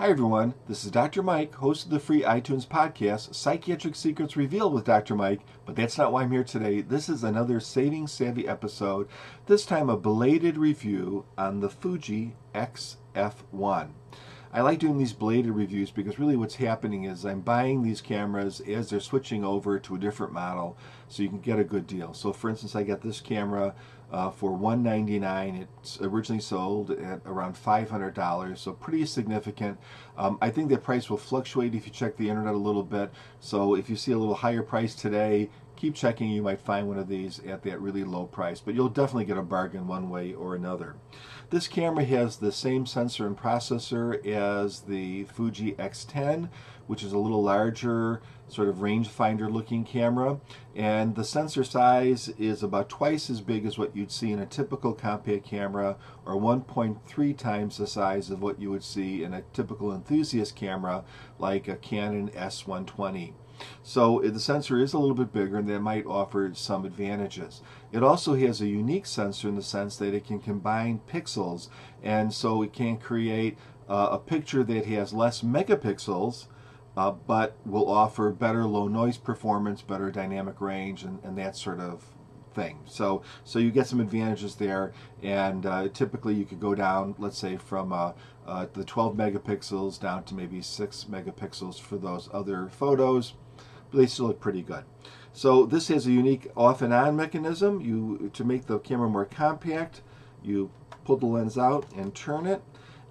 Hi everyone, this is Dr. Mike, host of the free iTunes podcast, Psychiatric Secrets Revealed with Dr. Mike, but that's not why I'm here today. This is another Saving Savvy episode, this time a belated review on the Fuji XF1. I like doing these belated reviews because really what's happening is I'm buying these cameras as they're switching over to a different model so you can get a good deal. So for instance, I got this camera for $199. It's originally sold at around $500, so pretty significant. I think that price will fluctuate if you check the internet a little bit. So if you see a little higher price today, keep checking. You might find one of these at that really low price, but you'll definitely get a bargain one way or another. This camera has the same sensor and processor as the Fuji X10, which is a little larger, sort of rangefinder looking camera, and the sensor size is about twice as big as what you'd see in a typical compact camera, or 1.3 times the size of what you would see in a typical enthusiast camera like a Canon S120. So the sensor is a little bit bigger, and that might offer some advantages. It also has a unique sensor in the sense that it can combine pixels, and so it can create a picture that has less megapixels, but will offer better low noise performance, better dynamic range, and that sort of thing. So you get some advantages there, and typically you could go down, let's say, from the 12 megapixels down to maybe 6 megapixels for those other photos. But they still look pretty good. So this has a unique off and on mechanism. To make the camera more compact, you pull the lens out and turn it.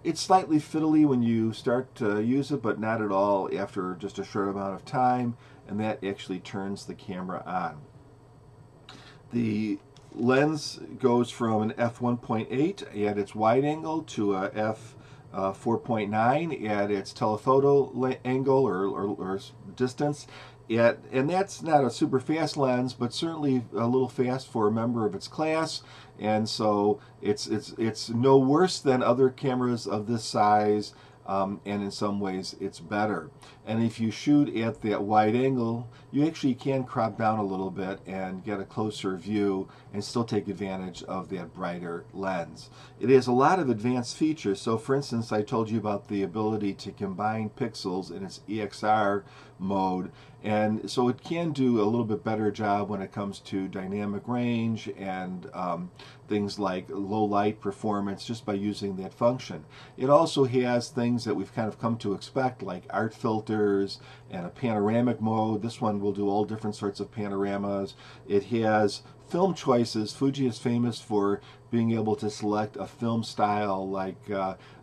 It's slightly fiddly when you start to use it, but not at all after just a short amount of time, and that actually turns the camera on. The lens goes from an f1.8 at its wide angle to a f4.9 at its telephoto angle or distance. And that's not a super fast lens, but certainly a little fast for a member of its class, and so it's no worse than other cameras of this size, and in some ways it's better. And if you shoot at that wide angle, you actually can crop down a little bit and get a closer view and still take advantage of that brighter lens. It has a lot of advanced features. So for instance, I told you about the ability to combine pixels in its EXR mode, and so it can do a little bit better job when it comes to dynamic range and things like low light performance just by using that function. It also has things that we've kind of come to expect, like art filters and a panoramic mode. This one will do all different sorts of panoramas. It has film choices. Fuji is famous for being able to select a film style like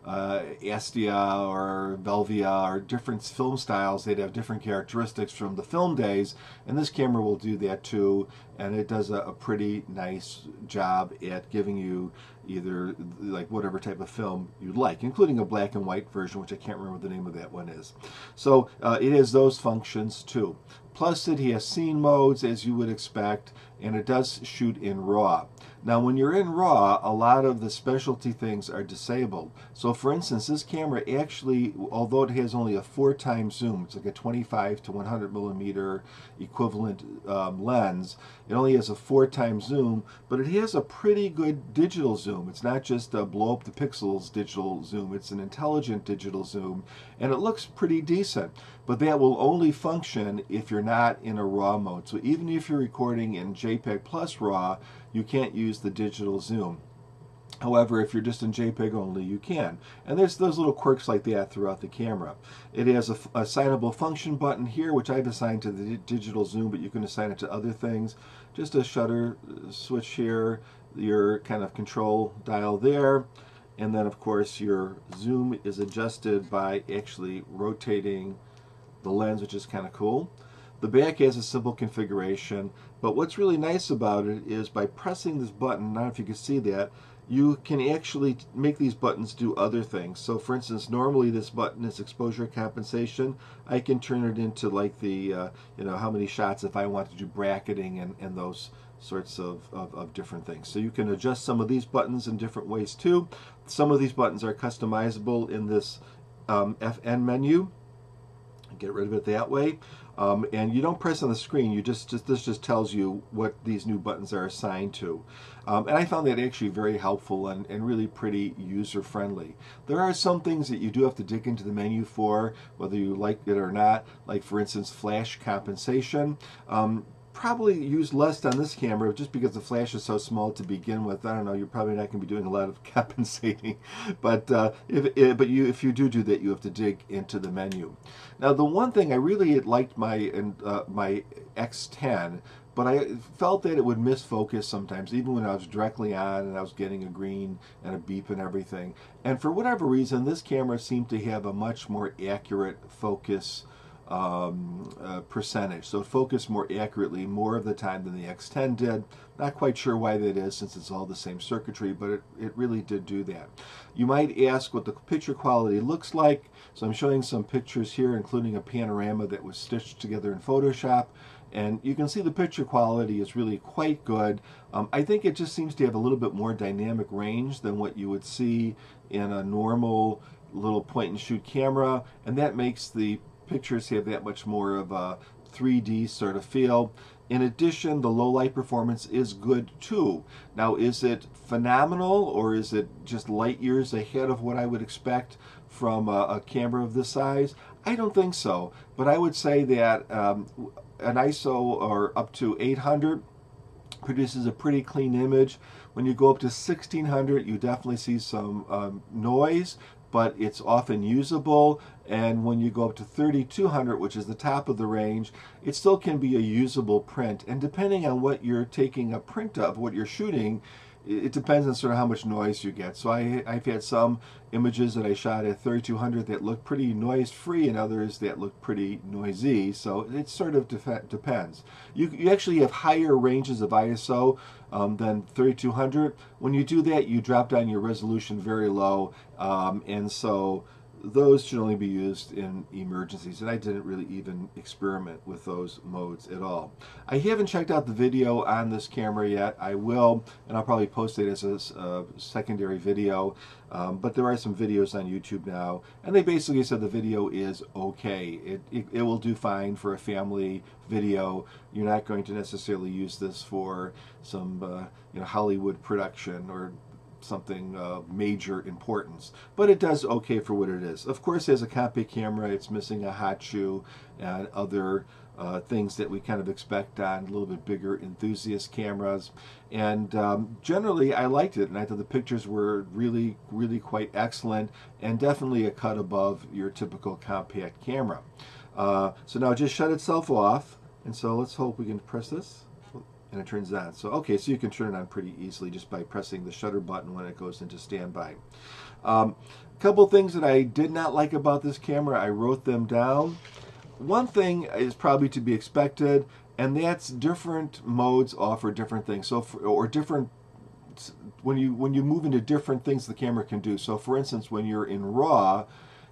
Astia or Velvia, or different film styles. They'd have different characteristics from the film days, and this camera will do that too, and it does a pretty nice job at giving you either like whatever type of film you'd like, including a black and white version, which I can't remember the name of that one is. So it has those functions too. Plus it has scene modes, as you would expect, and it does shoot in RAW. Now when you're in RAW, a lot of the specialty things are disabled. So for instance, this camera actually, although it has only a 4x zoom, it's like a 25 to 100 millimeter equivalent lens, it only has a 4x zoom, but it has a pretty good digital zoom. It's not just a blow up the pixels digital zoom, it's an intelligent digital zoom, and it looks pretty decent. But that will only function if you're not in a RAW mode. So even if you're recording in JPEG plus RAW, you can't use the digital zoom. However, if you're just in JPEG only, you can. And there's those little quirks like that throughout the camera. It has a assignable function button here, which I've assigned to the digital zoom, but you can assign it to other things. Just a shutter switch here, your kind of control dial there, and then of course your zoom is adjusted by actually rotating the lens, which is kind of cool. The back has a simple configuration, but what's really nice about it is by pressing this button, I don't know if you can see that, you can actually make these buttons do other things. So for instance, normally this button is exposure compensation. I can turn it into like the, how many shots if I want to do bracketing and those sorts of different things. So you can adjust some of these buttons in different ways too. Some of these buttons are customizable in this FN menu. Get rid of it that way. And you don't press on the screen. You this just tells you what these new buttons are assigned to. And I found that actually very helpful and really pretty user friendly. There are some things that you do have to dig into the menu for, whether you like it or not, like for instance flash compensation. Probably use less on this camera just because the flash is so small to begin with. I don't know, you're probably not going to be doing a lot of compensating, but if you do that, you have to dig into the menu. Now, the one thing I really liked my X10, but I felt that it would miss focus sometimes, even when I was directly on and I was getting a green and a beep and everything. And for whatever reason, this camera seemed to have a much more accurate focus percentage, so it focused more accurately more of the time than the X10 did. Not quite sure why that is, since it's all the same circuitry, but it really did do that. You might ask what the picture quality looks like, so I'm showing some pictures here, including a panorama that was stitched together in Photoshop, and you can see the picture quality is really quite good. I think it just seems to have a little bit more dynamic range than what you would see in a normal little point and shoot camera, and that makes the pictures have that much more of a 3D sort of feel. In addition, the low light performance is good too. Now, is it phenomenal, or is it just light years ahead of what I would expect from a camera of this size? I don't think so, but I would say that an ISO or up to 800 produces a pretty clean image. When you go up to 1600, you definitely see some noise, but it's often usable. And when you go up to 3200, which is the top of the range, it still can be a usable print. And depending on what you're taking a print of, what you're shooting, it depends on sort of how much noise you get. So I've had some images that I shot at 3200 that look pretty noise free, and others that look pretty noisy. So it sort of depends. You actually have higher ranges of ISO than 3200. When you do that, you drop down your resolution very low, and so those should only be used in emergencies, and I didn't really even experiment with those modes at all. I haven't checked out the video on this camera yet. I will, and I'll probably post it as a secondary video, but there are some videos on YouTube now, and they basically said the video is okay. It will do fine for a family video. You're not going to necessarily use this for some Hollywood production or something major importance, but it does okay for what it is. Of course, as a compact camera, it's missing a hot shoe and other things that we kind of expect on a little bit bigger enthusiast cameras. And generally, I liked it, and I thought the pictures were really, really quite excellent, and definitely a cut above your typical compact camera. So now it just shut itself off, and so let's hope we can press this. And it turns on. So okay, so you can turn it on pretty easily just by pressing the shutter button when it goes into standby. Couple things that I did not like about this camera, I wrote them down. One thing is probably to be expected, and that's different modes offer different things. So when you move into different things the camera can do. So for instance, when you're in RAW,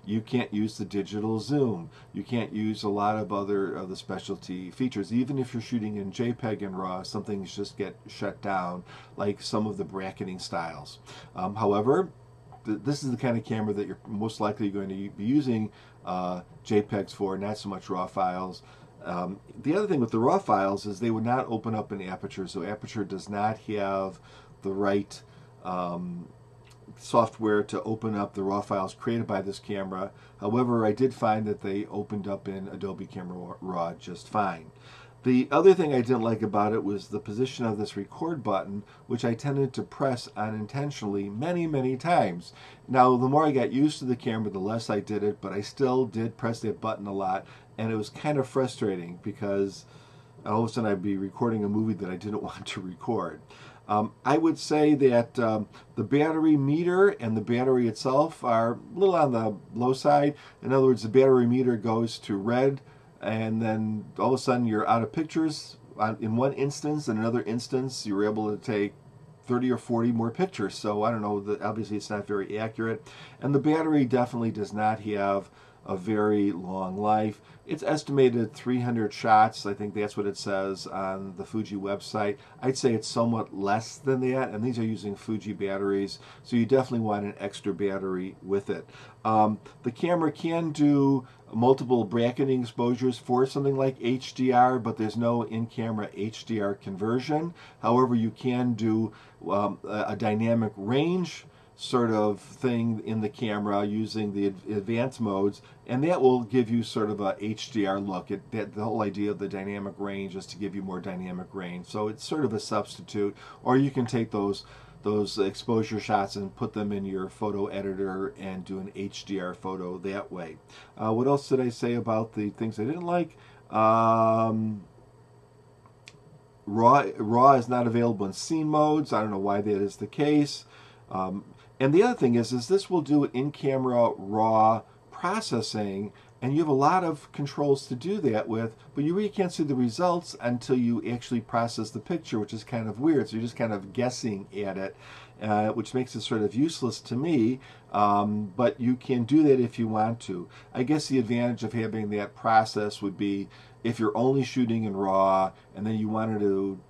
you can't use the digital zoom. You can't use a lot of other the specialty features. Even if you're shooting in JPEG and RAW, some things just get shut down, like some of the bracketing styles. However, this is the kind of camera that you're most likely going to be using JPEGs for, not so much RAW files. The other thing with the RAW files is they would not open up in Aperture, so Aperture does not have the right software to open up the RAW files created by this camera. However, I did find that they opened up in Adobe Camera Raw just fine. The other thing I didn't like about it was the position of this record button, which I tended to press unintentionally many, many times. Now, the more I got used to the camera, the less I did it, but I still did press that button a lot, and it was kind of frustrating because all of a sudden I'd be recording a movie that I didn't want to record. I would say that the battery meter and the battery itself are a little on the low side. In other words, the battery meter goes to red, and then all of a sudden you're out of pictures in one instance. In another instance, you're able to take 30 or 40 more pictures. So I don't know, obviously it's not very accurate. And the battery definitely does not have a very long life. It's estimated 300 shots. I think that's what it says on the Fuji website. I'd say it's somewhat less than that, and these are using Fuji batteries, so you definitely want an extra battery with it. The camera can do multiple bracketing exposures for something like HDR, but there's no in-camera HDR conversion. However, you can do a dynamic range sort of thing in the camera using the advanced modes, and that will give you sort of a HDR look. The whole idea of the dynamic range is to give you more dynamic range, so it's sort of a substitute. Or you can take those exposure shots and put them in your photo editor and do an HDR photo that way. What else did I say about the things I didn't like? RAW is not available in scene modes. I don't know why that is the case. And the other thing is this will do in-camera RAW processing, and you have a lot of controls to do that with, but you really can't see the results until you actually process the picture, which is kind of weird. So you're just kind of guessing at it, which makes it sort of useless to me, but you can do that if you want to. I guess the advantage of having that process would be if you're only shooting in RAW and then you wanted to,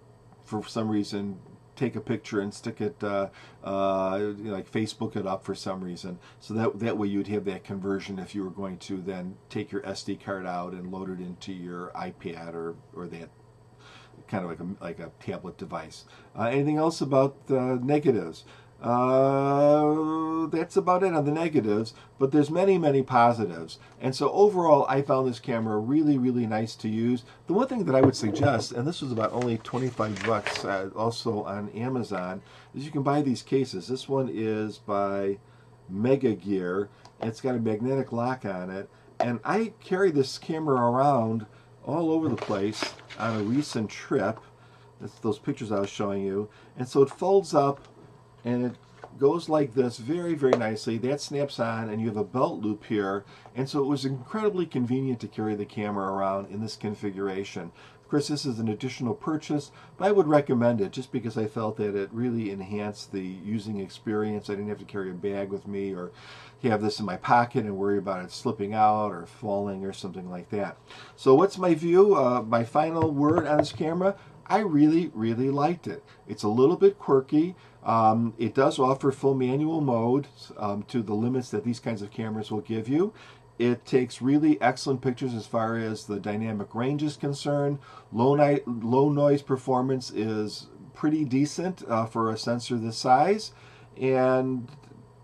for some reason, take a picture and stick it, like Facebook it up for some reason. So that way you'd have that conversion if you were going to then take your SD card out and load it into your iPad or that kind of like a tablet device. Anything else about the negatives? That's about it on the negatives, but there's many positives. And so overall, I found this camera really nice to use. The one thing that I would suggest, and this was about only 25 bucks, also on Amazon, is you can buy these cases. This one is by Mega Gear. It's got a magnetic lock on it, and I carry this camera around all over the place on a recent trip. That's those pictures I was showing you. And so it folds up and it goes like this very nicely. That snaps on, and you have a belt loop here, and so it was incredibly convenient to carry the camera around in this configuration. Of course, this is an additional purchase, but I would recommend it just because I felt that it really enhanced the using experience. I didn't have to carry a bag with me or have this in my pocket and worry about it slipping out or falling or something like that. So what's my view? My final word on this camera? I really liked it. It's a little bit quirky. It does offer full manual mode to the limits that these kinds of cameras will give you. It takes really excellent pictures as far as the dynamic range is concerned. Low noise performance is pretty decent for a sensor this size, and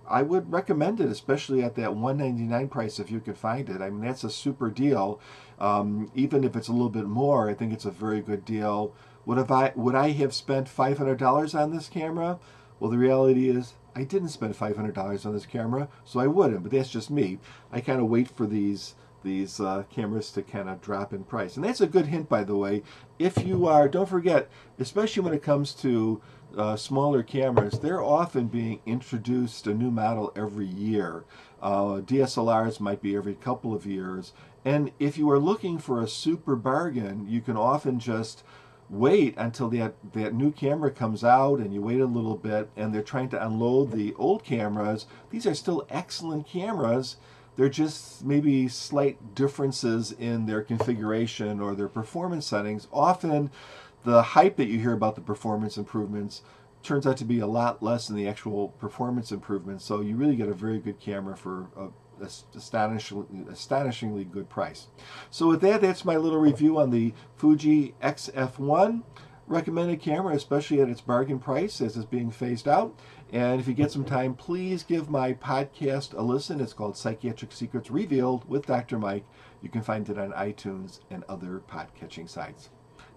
I would recommend it, especially at that $199 price if you could find it. I mean, that's a super deal. Even if it's a little bit more, I think it's a very good deal. Would I have spent $500 on this camera? Well, the reality is I didn't spend $500 on this camera, so I wouldn't, but that's just me. I kind of wait for these cameras to kind of drop in price. And that's a good hint, by the way. If you are, don't forget, especially when it comes to smaller cameras, they're often being introduced a new model every year. DSLRs might be every couple of years. And if you are looking for a super bargain, you can often just wait until that new camera comes out, and you wait a little bit, and they're trying to unload the old cameras. These are still excellent cameras. They're just maybe slight differences in their configuration or their performance settings. Often the hype that you hear about the performance improvements turns out to be a lot less than the actual performance improvements. So you really get a very good camera for a astonishingly good price. So with that, that's my little review on the Fuji XF1. Recommended camera, especially at its bargain price as it's being phased out. And if you get some time, please give my podcast a listen. It's called Psychiatric Secrets Revealed with Dr. Mike. You can find it on iTunes and other podcatching sites.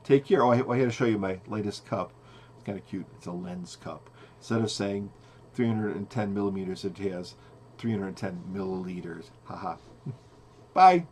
Take care. Oh, I had to show you my latest cup. It's kind of cute. It's a lens cup. Instead of saying 310 millimeters, it has 310 milliliters. Haha. Bye.